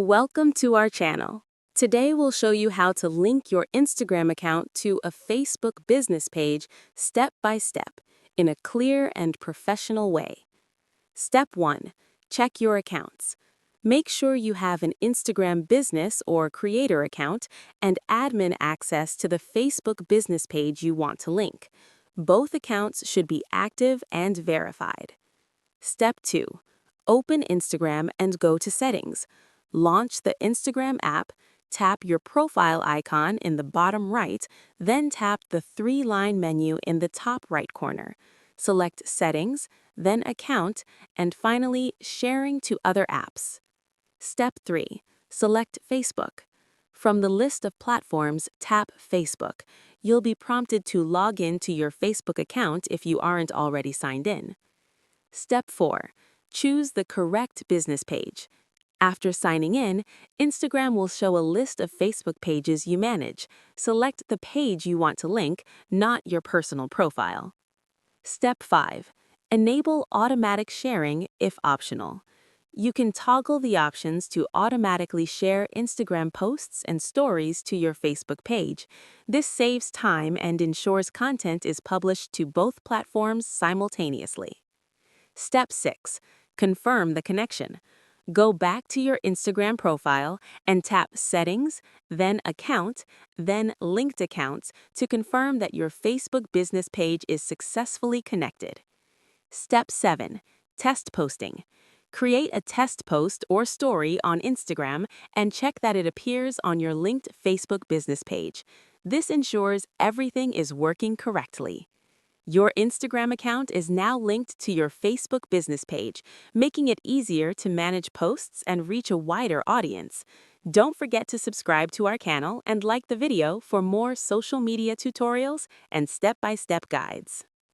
Welcome to our channel. Today we'll show you how to link your Instagram account to a Facebook business page step by step in a clear and professional way. Step 1. Check your accounts. Make sure you have an Instagram business or creator account and admin access to the Facebook business page you want to link. Both accounts should be active and verified. Step 2. Open Instagram and go to Settings. Launch the Instagram app, tap your profile icon in the bottom right, then tap the three-line menu in the top right corner. Select Settings, then Account, and finally Sharing to other apps. Step 3. Select Facebook. From the list of platforms, tap Facebook. You'll be prompted to log in to your Facebook account if you aren't already signed in. Step 4. Choose the correct business page. After signing in, Instagram will show a list of Facebook pages you manage. Select the page you want to link, not your personal profile. Step 5. Enable automatic sharing if optional. You can toggle the options to automatically share Instagram posts and stories to your Facebook page. This saves time and ensures content is published to both platforms simultaneously. Step 6. Confirm the connection. Go back to your Instagram profile and tap Settings, then Account, then Linked Accounts to confirm that your Facebook business page is successfully connected. Step 7. Test posting. Create a test post or story on Instagram and check that it appears on your linked Facebook business page. This ensures everything is working correctly. Your Instagram account is now linked to your Facebook business page, making it easier to manage posts and reach a wider audience. Don't forget to subscribe to our channel and like the video for more social media tutorials and step-by-step guides.